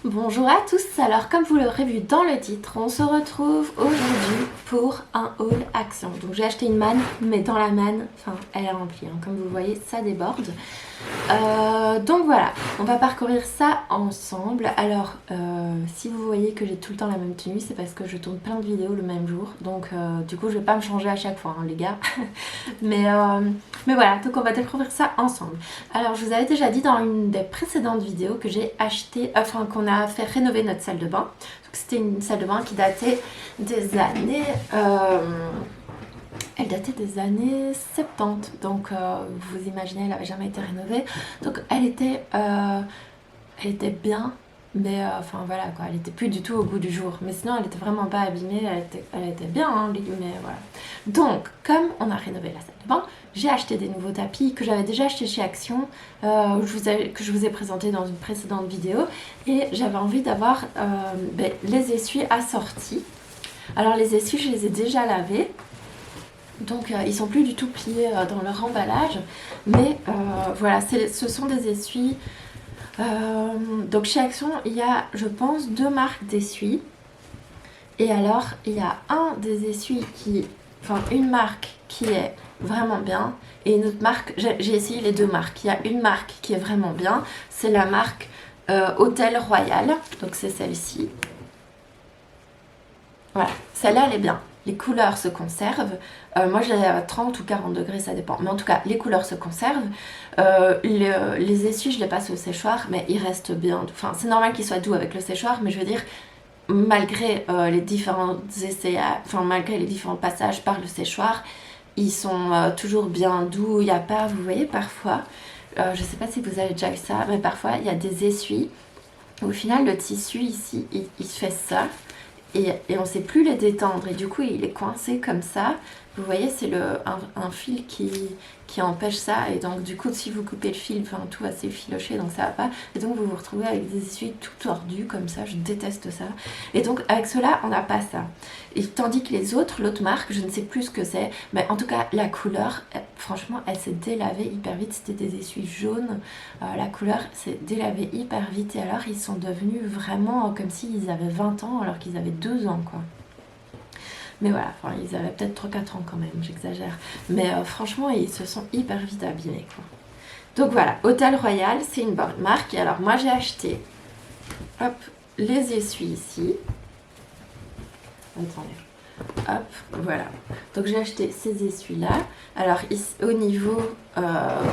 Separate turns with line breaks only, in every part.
Bonjour à tous, alors comme vous l'aurez vu dans le titre, on se retrouve aujourd'hui pour un haul action. Donc j'ai acheté une manne, mais dans la manne, elle est remplie, hein. Comme vous voyez ça déborde. Donc voilà, on va parcourir ça ensemble. Alors si vous voyez que j'ai tout le temps la même tenue, c'est parce que je tourne plein de vidéos le même jour. Donc du coup je vais pas me changer à chaque fois, hein, les gars. mais voilà, donc on va découvrir ça ensemble. Alors je vous avais déjà dit dans une des précédentes vidéos que j'ai acheté, qu'on a fait rénover notre salle de bain. Donc c'était une salle de bain qui datait des années... elle datait des années 70, donc vous imaginez, elle n'avait jamais été rénovée. Donc elle était bien, mais voilà quoi, elle était plus du tout au goût du jour. Mais sinon elle était vraiment pas abîmée, elle était bien, hein, mais voilà. Donc comme on a rénové la salle de bain, j'ai acheté des nouveaux tapis que j'avais déjà acheté chez Action, que je vous ai présenté dans une précédente vidéo. Et j'avais envie d'avoir les essuies assortis. Alors les essuies, je les ai déjà lavés. Donc ils sont plus du tout pliés dans leur emballage, mais voilà, ce sont des essuies. Donc chez Action, il y a, je pense, deux marques d'essuies. Et alors, il y a une marque qui est vraiment bien et une autre marque, j'ai essayé les deux marques. Il y a une marque qui est vraiment bien, c'est la marque Hôtel Royal, donc c'est celle-ci. Voilà, celle-là elle est bien. Les couleurs se conservent. Moi je l'ai à 30 ou 40 degrés, ça dépend. Mais en tout cas, les couleurs se conservent. Les essuies, je les passe au séchoir, mais ils restent bien. Enfin, c'est normal qu'ils soient doux avec le séchoir, mais je veux dire, malgré les différents malgré les différents passages par le séchoir, ils sont toujours bien doux. Il n'y a pas, vous voyez, parfois, je ne sais pas si vous avez déjà vu ça, mais parfois il y a des essuies. Au final, le tissu ici, il se fait ça. Et on ne sait plus les détendre et du coup il est coincé comme ça. Vous voyez, c'est un fil qui empêche ça, et donc du coup si vous coupez le fil, tout va s'effilocher, donc ça va pas, et donc vous vous retrouvez avec des essuies tout tordus comme ça. Je déteste ça. Et donc avec cela on n'a pas ça, et tandis que les autres, l'autre marque, je ne sais plus ce que c'est, mais en tout cas la couleur, franchement elle s'est délavée hyper vite. C'était des essuies jaunes, la couleur s'est délavée hyper vite, et alors ils sont devenus vraiment comme s'ils avaient 20 ans alors qu'ils avaient 2 ans quoi. Mais voilà, ils avaient peut-être 3-4 ans quand même, j'exagère. Mais franchement, ils se sont hyper vite abîmés, quoi. Donc voilà, Hôtel Royal, c'est une bonne marque. Et alors moi j'ai acheté, hop, les essuies ici. Attendez, hop, voilà. Donc j'ai acheté ces essuies-là. Alors ici, au niveau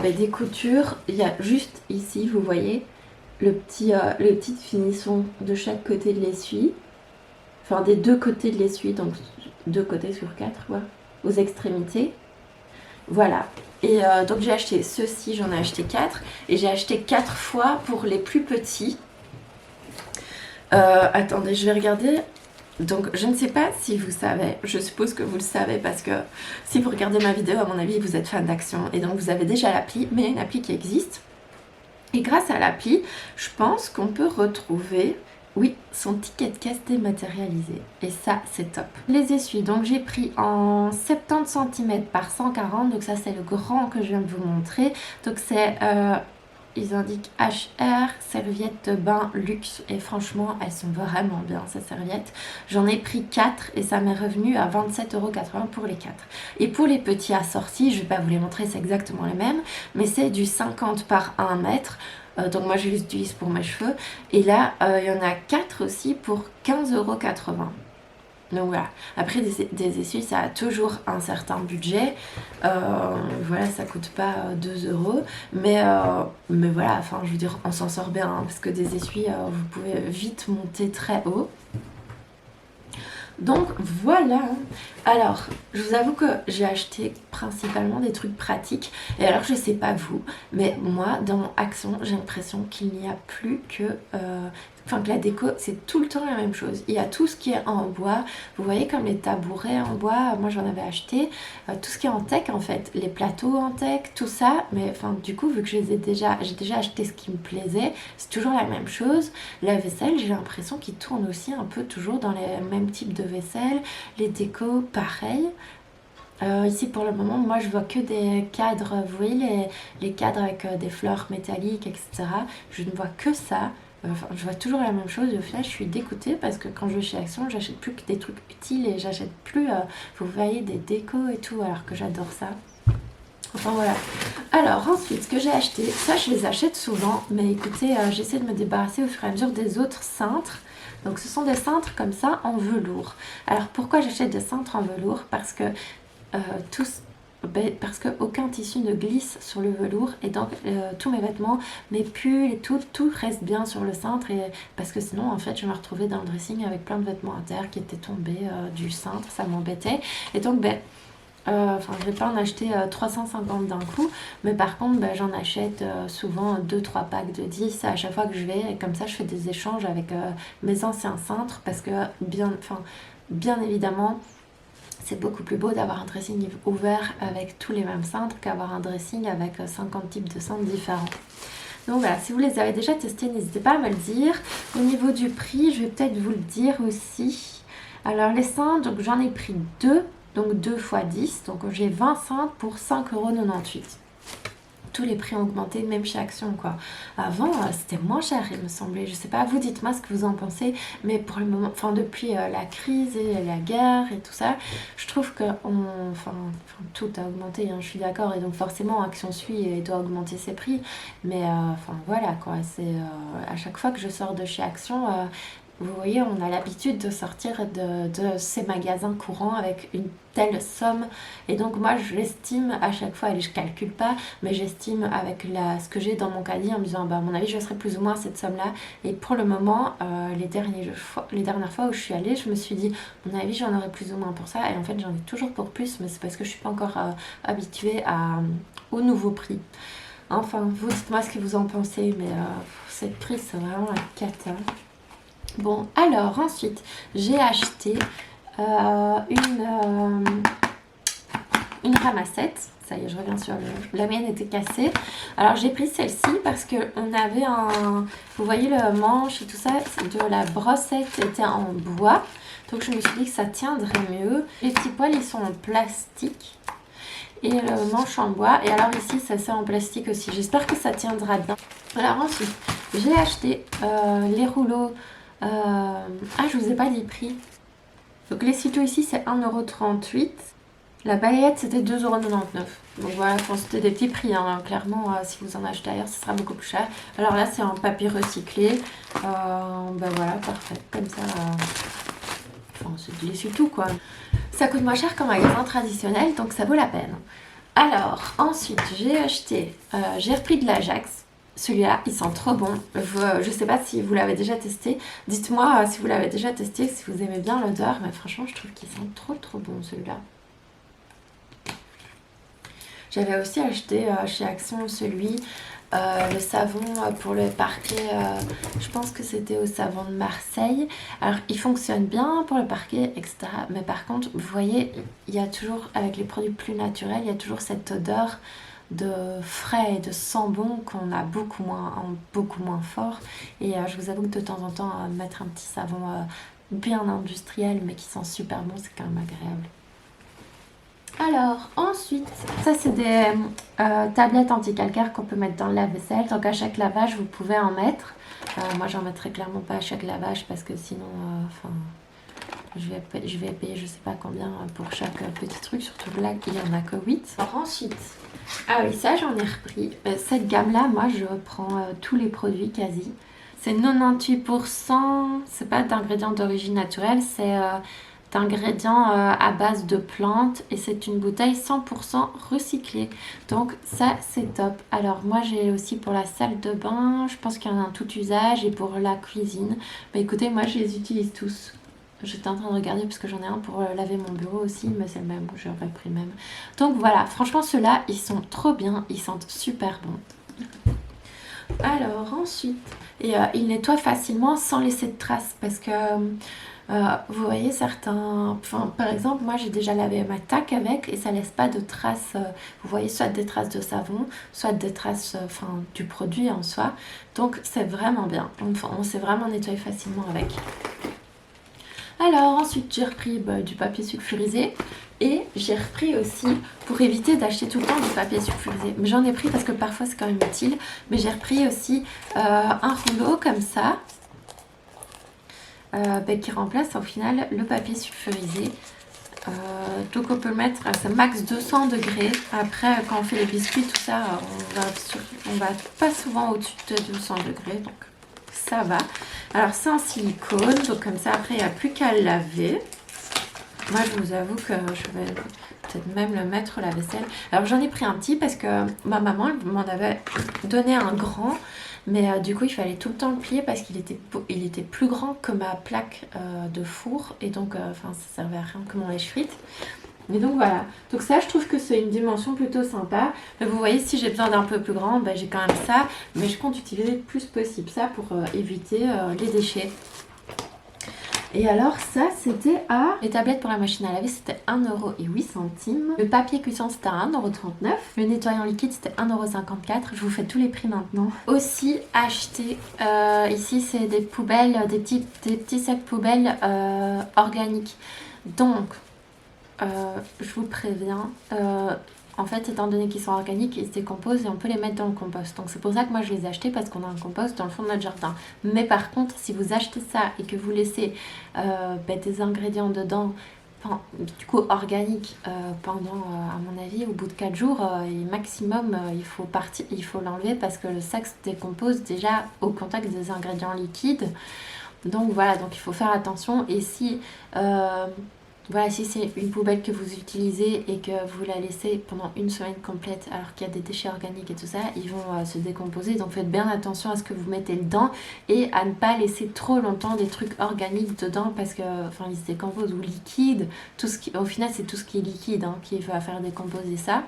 des coutures, il y a juste ici, vous voyez, le petit finisson de chaque côté de l'essuie. Enfin, des deux côtés de l'essuie, donc 2 côtés sur 4, quoi, aux extrémités. Voilà. Et donc j'ai acheté ceci, j'en ai acheté 4. Et j'ai acheté 4 fois pour les plus petits. Attendez, je vais regarder. Donc je ne sais pas si vous savez, je suppose que vous le savez, parce que si vous regardez ma vidéo, à mon avis, vous êtes fan d'Action. Et donc vous avez déjà l'appli, mais il y a une appli qui existe. Et grâce à l'appli, je pense qu'on peut retrouver... oui, son ticket de caisse dématérialisé. Et ça, c'est top. Les essuies, donc j'ai pris en 70 cm par 140. Donc ça, c'est le grand que je viens de vous montrer. Donc c'est, ils indiquent HR, serviettes de bain luxe. Et franchement, elles sont vraiment bien, ces serviettes. J'en ai pris 4 et ça m'est revenu à 27,80 € pour les 4. Et pour les petits assortis, je ne vais pas vous les montrer, c'est exactement les mêmes. Mais c'est du 50 par 1 mètre. Donc moi je les utilise pour mes cheveux. Et là il y en a 4 aussi pour 15,80 €. Donc voilà. Après des essuies, ça a toujours un certain budget. Voilà, ça coûte pas 2 €. Mais voilà, je veux dire, on s'en sort bien, hein, parce que des essuies, vous pouvez vite monter très haut. Donc voilà. Alors je vous avoue que j'ai acheté principalement des trucs pratiques. Et alors je sais pas vous, mais moi dans Action, j'ai l'impression qu'il n'y a plus que que la déco, c'est tout le temps la même chose. Il y a tout ce qui est en bois, vous voyez, comme les tabourets en bois, moi j'en avais acheté, tout ce qui est en teck en fait, les plateaux en teck, tout ça. Mais du coup, vu que j'ai déjà acheté ce qui me plaisait, c'est toujours la même chose. La vaisselle, j'ai l'impression qu'il tourne aussi un peu toujours dans les mêmes types de vaisselle. Les décos, pareil. Ici pour le moment, moi je vois que des cadres, vous voyez les cadres avec des fleurs métalliques, etc. Je ne vois que ça. Enfin, je vois toujours la même chose et au final je suis dégoûtée parce que quand je vais chez Action, j'achète plus que des trucs utiles et j'achète plus, vous voyez, des décos et tout, alors que j'adore ça. Enfin voilà. Alors ensuite, ce que j'ai acheté, ça je les achète souvent, mais écoutez, j'essaie de me débarrasser au fur et à mesure des autres cintres. Donc ce sont des cintres comme ça en velours. Alors pourquoi j'achète des cintres en velours? Parce que tous parce qu'aucun tissu ne glisse sur le velours et donc tous mes vêtements, mes pulls et tout reste bien sur le cintre et parce que sinon en fait je me retrouvais dans le dressing avec plein de vêtements à terre qui étaient tombés du cintre, ça m'embêtait et donc enfin je vais pas en acheter 350 d'un coup, mais par contre j'en achète souvent 2-3 packs de 10 à chaque fois que je vais et comme ça je fais des échanges avec mes anciens cintres parce que bien évidemment c'est beaucoup plus beau d'avoir un dressing ouvert avec tous les mêmes cintres qu'avoir un dressing avec 50 types de cintres différents. Donc voilà, si vous les avez déjà testés, n'hésitez pas à me le dire. Au niveau du prix, je vais peut-être vous le dire aussi. Alors les cintres, donc j'en ai pris 2, donc 2 x 10. Donc j'ai 20 cintres pour 5,98 €. Tous les prix ont augmenté, même chez Action quoi. Avant c'était moins cher il me semblait, je sais pas, vous dites-moi ce que vous en pensez, mais pour le moment, enfin depuis la crise et la guerre et tout ça, je trouve que tout a augmenté, hein, je suis d'accord, et donc forcément Action suit et doit augmenter ses prix, mais enfin voilà quoi, c'est à chaque fois que je sors de chez Action, vous voyez, on a l'habitude de sortir de ces magasins courants avec une telle somme. Et donc moi, je l'estime à chaque fois, et je calcule pas, mais j'estime avec ce que j'ai dans mon caddie en me disant, bah, à mon avis, je serai plus ou moins à cette somme-là. Et pour le moment, les dernières fois où je suis allée, je me suis dit, à mon avis, j'en aurai plus ou moins pour ça. Et en fait, j'en ai toujours pour plus, mais c'est parce que je suis pas encore habituée au nouveau prix. Enfin, vous dites-moi ce que vous en pensez, mais cette prix, c'est vraiment la cata. Bon, alors ensuite, j'ai acheté une ramassette. Ça y est, je reviens sur la mienne était cassée. Alors j'ai pris celle-ci parce que on avait vous voyez le manche et tout ça, de la brossette était en bois. Donc je me suis dit que ça tiendrait mieux. Les petits poils, ils sont en plastique. Et le manche en bois. Et alors ici, ça c'est en plastique aussi. J'espère que ça tiendra bien. Alors ensuite, j'ai acheté les rouleaux. Je vous ai pas dit le prix. Donc l'essuie-tout ici c'est 1,38 €. La balayette c'était 2,99 €. Donc voilà, c'était des petits prix, hein. Clairement si vous en achetez ailleurs ce sera beaucoup plus cher. Alors là c'est en papier recyclé. Voilà, parfait. Comme ça, c'est de l'essuie-tout quoi. Ça coûte moins cher qu'un magasin traditionnel, donc ça vaut la peine. Alors ensuite j'ai repris de l'Ajax. Celui-là, il sent trop bon. Je sais pas si vous l'avez déjà testé. Dites-moi si vous l'avez déjà testé, si vous aimez bien l'odeur. Mais franchement, je trouve qu'il sent trop bon celui-là. J'avais aussi acheté chez Action le savon pour le parquet. Je pense que c'était au savon de Marseille. Alors, il fonctionne bien pour le parquet, etc. Mais par contre, vous voyez, il y a toujours, avec les produits plus naturels, il y a toujours cette odeur de frais et de sang bon qu'on a beaucoup moins fort, et je vous avoue que de temps en temps mettre un petit savon bien industriel mais qui sent super bon, c'est quand même agréable. Alors ensuite, ça c'est des tablettes anti-calcaire qu'on peut mettre dans le lave-vaisselle, donc à chaque lavage vous pouvez en mettre. Moi j'en mettrai clairement pas à chaque lavage parce que sinon je vais payer je sais pas combien pour chaque petit truc, surtout là il n'y en a que 8. Alors ensuite, ah oui, ça j'en ai repris. Cette gamme là, moi je reprends tous les produits quasi. C'est 98%, c'est pas d'ingrédients d'origine naturelle, c'est d'ingrédients à base de plantes et c'est une bouteille 100% recyclée. Donc ça c'est top. Alors moi j'ai aussi pour la salle de bain, je pense qu'il y en a un tout usage, et pour la cuisine. Mais écoutez, moi je les utilise tous. J'étais en train de regarder parce que j'en ai un pour laver mon bureau aussi, mais c'est le même, j'aurais pris le même. Donc voilà, franchement ceux-là, ils sont trop bien, ils sentent super bon. Alors ensuite, ils nettoient facilement sans laisser de traces parce que vous voyez certains, par exemple moi j'ai déjà lavé ma taque avec et ça laisse pas de traces, vous voyez, soit des traces de savon, soit des traces du produit en soi. Donc c'est vraiment bien, on sait vraiment nettoyer facilement avec. Alors ensuite j'ai repris du papier sulfurisé. Et j'ai repris aussi, pour éviter d'acheter tout le temps du papier sulfurisé, mais j'en ai pris parce que parfois c'est quand même utile, mais j'ai repris aussi un rouleau comme ça, qui remplace au final le papier sulfurisé. Donc on peut le mettre à sa max 200 degrés. Après, quand on fait les biscuits, tout ça, on va pas souvent au-dessus de 200 degrés, donc ça va. Alors c'est en silicone, donc comme ça après il n'y a plus qu'à le laver. Moi je vous avoue que je vais peut-être même le mettre au lave-vaisselle. Alors j'en ai pris un petit parce que ma maman m'en avait donné un grand. Mais du coup, il fallait tout le temps le plier parce qu'il était plus grand que ma plaque de four. Et donc, ça servait à rien que mon lèche-frites. Et donc voilà. Donc ça, je trouve que c'est une dimension plutôt sympa. Mais vous voyez, si j'ai besoin d'un peu plus grand, ben, j'ai quand même ça. Mais je compte utiliser le plus possible ça pour éviter les déchets. Et alors ça, c'était à... Les tablettes pour la machine à laver, c'était 1,08 €. Le papier cuisson, c'était à 1,39 €. Le nettoyant liquide, c'était 1,54 €. Je vous fais tous les prix maintenant. Aussi acheté, ici, c'est des poubelles, des petits sacs poubelles organiques. Donc, je vous préviens... en fait, étant donné qu'ils sont organiques, ils se décomposent et on peut les mettre dans le compost. Donc c'est pour ça que moi je les ai achetés parce qu'on a un compost dans le fond de notre jardin. Mais par contre, si vous achetez ça et que vous laissez des ingrédients dedans, du coup organiques, pendant, à mon avis, au bout de 4 jours, maximum, il faut l'enlever parce que le sac se décompose déjà au contact des ingrédients liquides. Donc voilà, donc il faut faire attention. Et si... voilà, si c'est une poubelle que vous utilisez et que vous la laissez pendant une semaine complète alors qu'il y a des déchets organiques et tout ça, ils vont se décomposer. Donc faites bien attention à ce que vous mettez dedans et à ne pas laisser trop longtemps des trucs organiques dedans parce que ils se décomposent ou liquides. Au final, c'est tout ce qui est liquide qui va faire décomposer ça.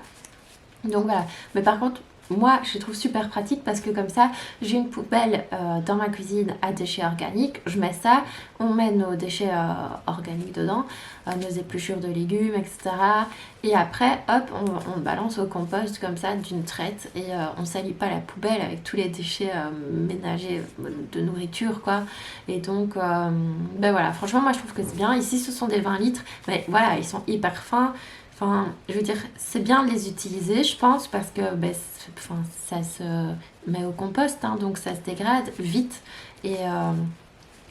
Donc voilà. Mais par contre, moi, je trouve super pratique parce que comme ça, j'ai une poubelle dans ma cuisine à déchets organiques. Je mets ça, on met nos déchets organiques dedans, nos épluchures de légumes, etc. Et après, hop, on balance au compost comme ça d'une traite et on salit pas la poubelle avec tous les déchets ménagers de nourriture, quoi. Et donc, voilà, franchement, moi, je trouve que c'est bien. Ici, ce sont des 20 litres, mais voilà, ils sont hyper fins. Je veux dire, c'est bien de les utiliser, je pense, parce que ça se met au compost, donc ça se dégrade vite, et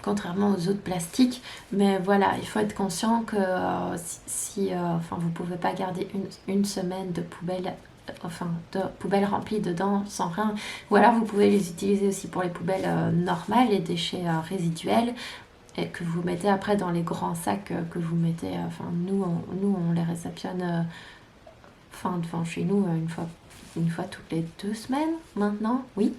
contrairement aux autres plastiques. Mais voilà, il faut être conscient que si vous pouvez pas garder une semaine de poubelles remplies dedans sans rien, ou alors vous pouvez les utiliser aussi pour les poubelles normales, les déchets résiduels, et que vous mettez après dans les grands sacs que vous mettez. Nous on les réceptionne devant chez nous une fois toutes les 2 semaines maintenant, oui.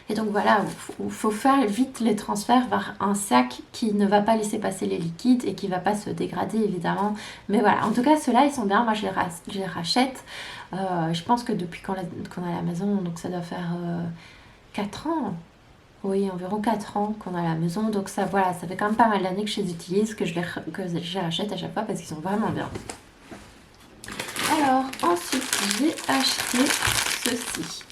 Et donc voilà, il faut faire vite les transferts vers un sac qui ne va pas laisser passer les liquides et qui ne va pas se dégrader évidemment. Mais voilà, en tout cas ceux-là ils sont bien, moi je les rachète. Je pense que depuis qu'on a la maison, donc ça doit faire 4 ans. Oui, environ 4 ans qu'on a à la maison. Donc ça, voilà, ça fait quand même pas mal d'années que je les utilise, que je les rachète à chaque fois parce qu'ils sont vraiment bien. Alors, ensuite, j'ai acheté ceci.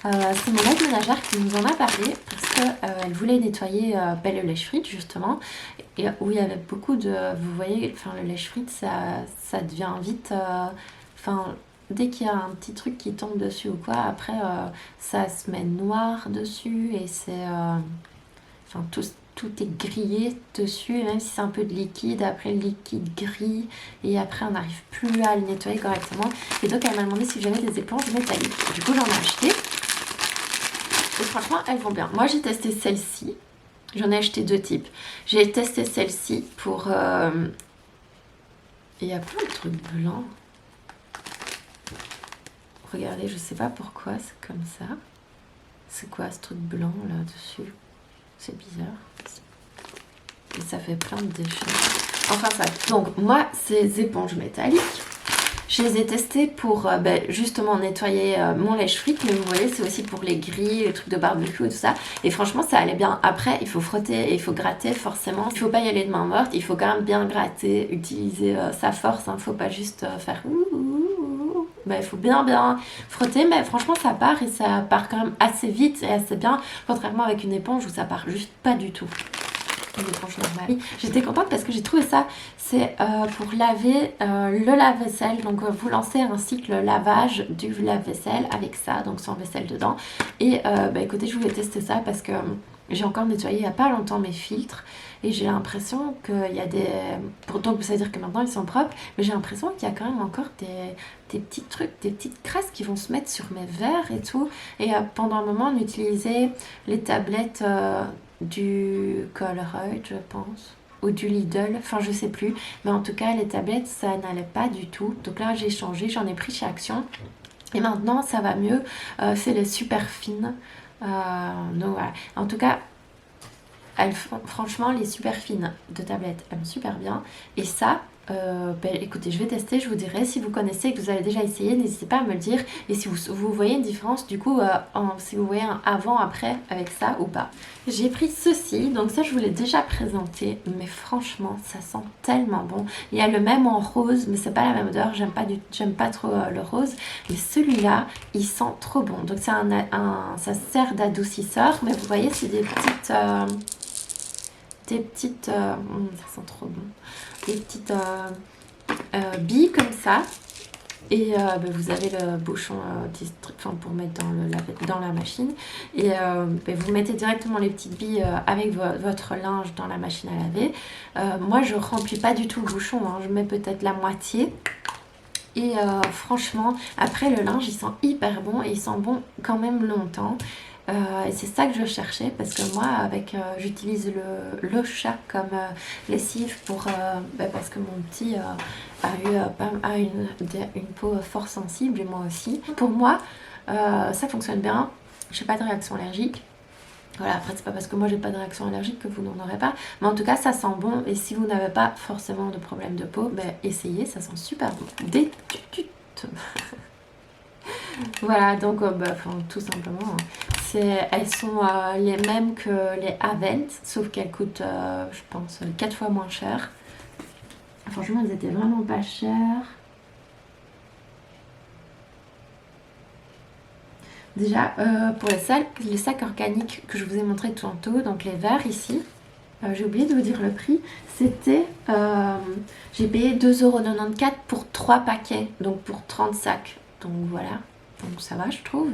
C'est mon aide ménagère qui nous en a parlé parce qu'elle voulait nettoyer le lèche-frites justement. Et où il y avait beaucoup de... Vous voyez, le lèche-frites, ça devient vite... dès qu'il y a un petit truc qui tombe dessus ou quoi, après ça se met noir dessus et c'est tout est grillé dessus, et même si c'est un peu de liquide, après le liquide grille et après on n'arrive plus à le nettoyer correctement. Et donc elle m'a demandé si j'avais des éponges métalliques. Du coup j'en ai acheté et franchement elles vont bien. Moi j'ai testé celle-ci, j'en ai acheté 2 types. J'ai testé celle-ci pour il y a plein de trucs blancs. Regardez, je sais pas pourquoi c'est comme ça. C'est quoi ce truc blanc là dessus? C'est bizarre. Et ça fait plein de déchets. Enfin ça. Donc moi, ces éponges métalliques, je les ai testées pour justement nettoyer mon lèche-frites. Mais vous voyez, c'est aussi pour les grilles, les trucs de barbecue et tout ça. Et franchement, ça allait bien. Après, il faut frotter et il faut gratter forcément. Il faut pas y aller de main morte. Il faut quand même bien gratter, utiliser sa force. Faut pas juste faire il faut bien frotter, mais franchement ça part et ça part quand même assez vite et assez bien, contrairement avec une éponge où ça part juste pas du tout. une éponge normale. Oui, j'étais contente parce que j'ai trouvé ça, c'est pour laver le lave-vaisselle. Donc vous lancez un cycle lavage du lave-vaisselle avec ça, donc sans vaisselle dedans. Et bah, écoutez, je voulais tester ça parce que j'ai encore nettoyé il n'y a pas longtemps mes filtres et j'ai l'impression qu'il y a des... Pourtant, ça veut dire que maintenant ils sont propres, mais j'ai l'impression qu'il y a quand même encore des petits trucs, des petites crasses qui vont se mettre sur mes verres et tout. Et pendant un moment, on utilisait les tablettes du Colruyt, je pense, ou du Lidl, enfin je sais plus. Mais en tout cas, les tablettes, ça n'allait pas du tout. Donc là, j'ai changé, j'en ai pris chez Action. Et maintenant, ça va mieux. C'est les super fines. Donc voilà. En tout cas, elles font, franchement, les super fines de tablettes aiment super bien. Et ça, ben, écoutez, je vais tester, je vous dirai. Si vous connaissez et que vous avez déjà essayé, n'hésitez pas à me le dire. Et si vous voyez une différence, du coup, si vous voyez un avant-après avec ça ou pas. J'ai pris ceci, donc ça je vous l'ai déjà présenté, mais franchement, ça sent tellement bon. Il y a le même en rose, mais c'est pas la même odeur, j'aime pas trop le rose. Mais celui-là, il sent trop bon. Donc c'est ça sert d'adoucisseur, mais vous voyez, c'est des petites... ça sent trop bon, des petites billes comme ça, et ben, vous avez le bouchon pour mettre dans la machine, et ben, vous mettez directement les petites billes avec votre linge dans la machine à laver. Moi je remplis pas du tout le bouchon, hein, je mets peut-être la moitié. Et franchement, après le linge il sent hyper bon et il sent bon quand même longtemps. Et c'est ça que je cherchais parce que moi j'utilise le chat comme lessive pour parce que mon petit a une peau fort sensible et moi aussi. Pour moi ça fonctionne bien, j'ai pas de réaction allergique. Voilà, après c'est pas parce que moi j'ai pas de réaction allergique que vous n'en aurez pas, mais en tout cas ça sent bon et si vous n'avez pas forcément de problème de peau, ben essayez, ça sent super bon. Des tututes. Voilà, donc tout simplement, hein. Elles sont les mêmes que les Avent, sauf qu'elles coûtent, je pense, 4 fois moins cher. Franchement, elles étaient vraiment pas chères. Déjà, pour les sacs organiques que je vous ai montré tantôt, donc les verres ici, j'ai oublié de vous dire le prix, c'était, j'ai payé 2,94 € pour 3 paquets, donc pour 30 sacs. Donc voilà. Donc ça va, je trouve.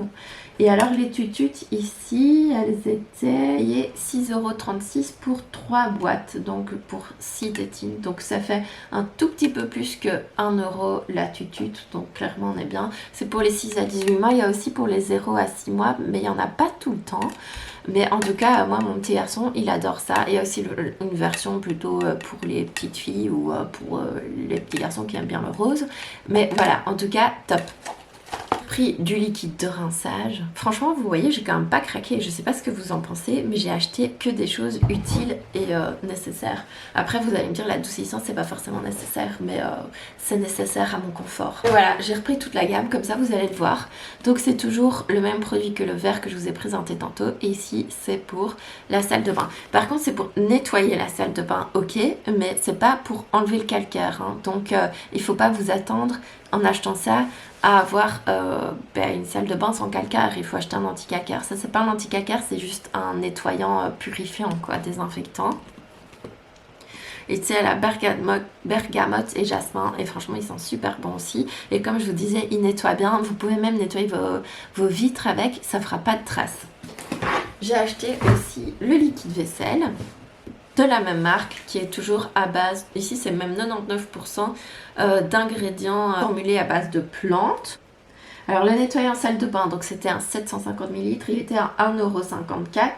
Et alors les tututes ici, elles étaient 6,36 € pour 3 boîtes, donc pour 6 tétines. Donc ça fait un tout petit peu plus que 1 € la tutute, donc clairement on est bien. C'est pour les 6 à 18 mois, il y a aussi pour les 0 à 6 mois, mais il n'y en a pas tout le temps. Mais en tout cas, moi, mon petit garçon, il adore ça. Il y a aussi une version plutôt pour les petites filles ou pour les petits garçons qui aiment bien le rose. Mais voilà, en tout cas, top. Prix du liquide de rinçage. Franchement, vous voyez, j'ai quand même pas craqué. Je sais pas ce que vous en pensez, mais j'ai acheté que des choses utiles et nécessaires. Après, vous allez me dire, l'adoucissant, c'est pas forcément nécessaire, mais c'est nécessaire à mon confort. Et voilà, j'ai repris toute la gamme, comme ça, vous allez le voir. Donc, c'est toujours le même produit que le verre que je vous ai présenté tantôt. Et ici, c'est pour la salle de bain. Par contre, c'est pour nettoyer la salle de bain, ok, mais c'est pas pour enlever le calcaire, hein. Donc, il faut pas vous attendre en achetant ça à avoir une salle de bain sans calcaire. Il faut acheter un anti-calcaire. Ça, c'est pas un anti-calcaire, c'est juste un nettoyant purifiant, quoi, désinfectant. Et tu sais, elle a bergamote et jasmin. Et franchement, ils sont super bons aussi. Et comme je vous disais, ils nettoient bien. Vous pouvez même nettoyer vos vitres avec. Ça fera pas de traces. J'ai acheté aussi le liquide vaisselle de la même marque qui est toujours à base, ici c'est même 99% d'ingrédients formulés à base de plantes. Alors le nettoyant salle de bain, donc c'était un 750 ml, il était à 1,54 €.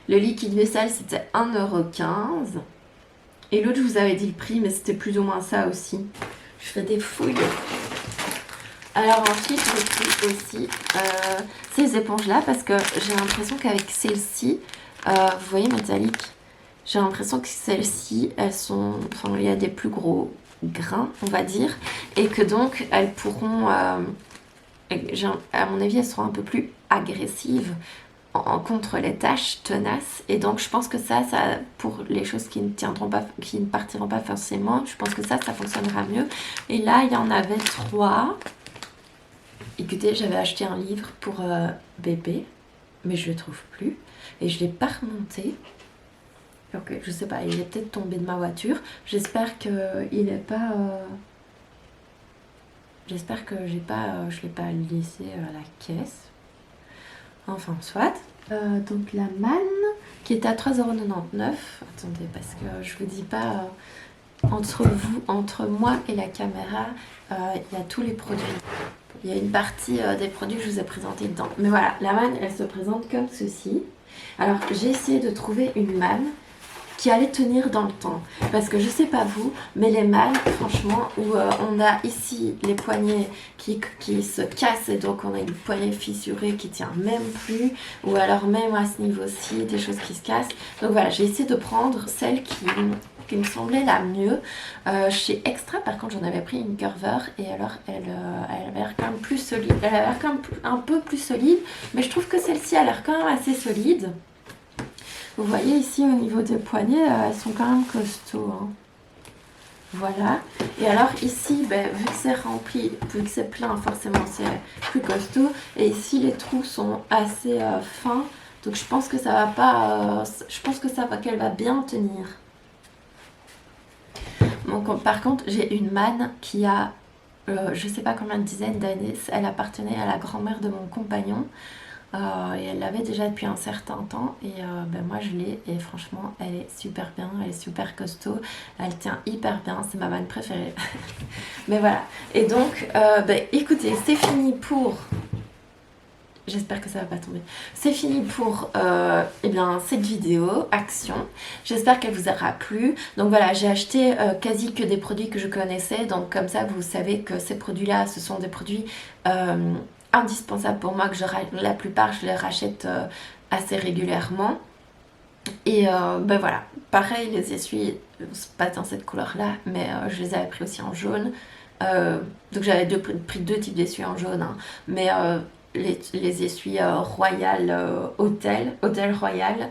Le liquide vaisselle c'était 1,15 €. Et l'autre je vous avais dit le prix, mais c'était plus ou moins ça aussi. Je fais des fouilles. Alors ensuite j'ai pris aussi ces éponges là parce que j'ai l'impression qu'avec celle-ci, vous voyez métallique, j'ai l'impression que celles-ci, elles sont... Enfin, il y a des plus gros grains, on va dire. Et que donc, elles pourront... à mon avis, elles seront un peu plus agressives contre les taches tenaces. Et donc, je pense que ça, pour les choses qui ne tiendront pas, qui ne partiront pas forcément, je pense que ça fonctionnera mieux. Et là, il y en avait 3. Écoutez, j'avais acheté un livre pour bébé, mais je ne le trouve plus. Et je ne l'ai pas remonté. Ok, je sais pas, il est peut-être tombé de ma voiture. J'espère que il est pas. J'espère que je l'ai pas laissé à la caisse. Enfin, soit. Donc la manne qui est à 3,99 €. Attendez, parce que je vous dis pas. Entre moi et la caméra, il y a tous les produits. Il y a une partie des produits que je vous ai présentés dedans. Mais voilà, la manne, elle se présente comme ceci. Alors, j'ai essayé de trouver une manne qui allait tenir dans le temps. Parce que je sais pas vous, mais les mannes, franchement, où on a ici les poignets qui se cassent et donc on a une poignée fissurée qui tient même plus, ou alors même à ce niveau-ci, des choses qui se cassent. Donc voilà, j'ai essayé de prendre celle qui me semblait la mieux. Chez Extra, par contre, j'en avais pris une Curver et alors elle avait l'air quand même plus solide. Elle a l'air quand même un peu plus solide, mais je trouve que celle-ci a l'air quand même assez solide. Vous voyez ici au niveau des poignets, elles sont quand même costauds. Hein. Voilà. Et alors ici, ben, vu que c'est rempli, vu que c'est plein, forcément c'est plus costaud. Et ici les trous sont assez fins. Donc je pense que ça va pas. Je pense que qu'elle va bien tenir. Donc, par contre, j'ai une manne qui a je sais pas combien de dizaines d'années. Elle appartenait à la grand-mère de mon compagnon. Et elle l'avait déjà depuis un certain temps et ben moi je l'ai et franchement elle est super bien, elle est super costaud, elle tient hyper bien, c'est ma manne préférée. Mais voilà, et donc ben, écoutez, c'est fini pour... J'espère que ça va pas tomber. C'est fini pour eh bien, cette vidéo action. J'espère qu'elle vous aura plu. Donc voilà, j'ai acheté quasi que des produits que je connaissais. Donc comme ça, vous savez que ces produits-là, ce sont des produits indispensables pour moi. La plupart, je les rachète assez régulièrement. Et ben voilà, pareil, les essuies, pas dans cette couleur-là, mais je les avais pris aussi en jaune. Donc j'avais pris deux types d'essuies en jaune, hein. Mais les essuies Royal Hôtel Royal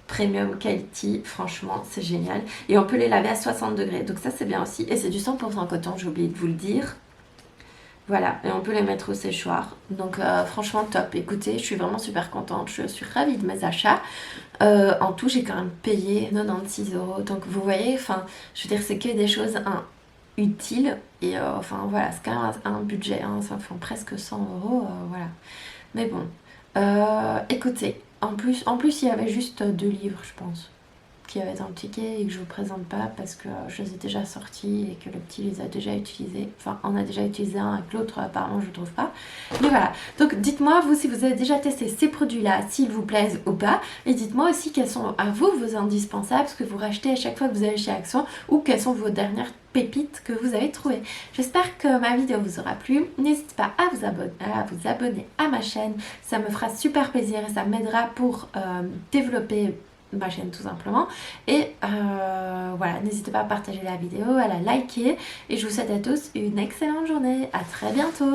Premium Quality, franchement c'est génial. Et on peut les laver à 60 degrés, donc ça c'est bien aussi. Et c'est du 100% coton, j'ai oublié de vous le dire. Voilà, et on peut les mettre au séchoir. Donc franchement top. Écoutez, je suis vraiment super contente, je suis ravie de mes achats. En tout, j'ai quand même payé 96 €. Donc vous voyez, enfin, je veux dire, c'est que des choses utiles. Et enfin voilà, c'est quand même un budget, hein, ça fait presque 100 €. Voilà. Mais bon, écoutez, en plus, il y avait juste 2 livres, je pense, qui avaient dans le ticket et que je vous présente pas parce que je les ai déjà sortis et que le petit les a déjà utilisés. Enfin, on a déjà utilisé un avec l'autre, apparemment je ne trouve pas. Mais voilà, donc dites-moi vous si vous avez déjà testé ces produits-là, s'ils vous plaisent ou pas. Et dites-moi aussi quels sont à vous vos indispensables, ce que vous rachetez à chaque fois que vous allez chez Action, ou quelles sont vos dernières pépites que vous avez trouvées. J'espère que ma vidéo vous aura plu. N'hésitez pas à vous abonner à ma chaîne. Ça me fera super plaisir et ça m'aidera pour développer ma chaîne tout simplement. Et voilà, n'hésitez pas à partager la vidéo, à la liker. Et je vous souhaite à tous une excellente journée. À très bientôt.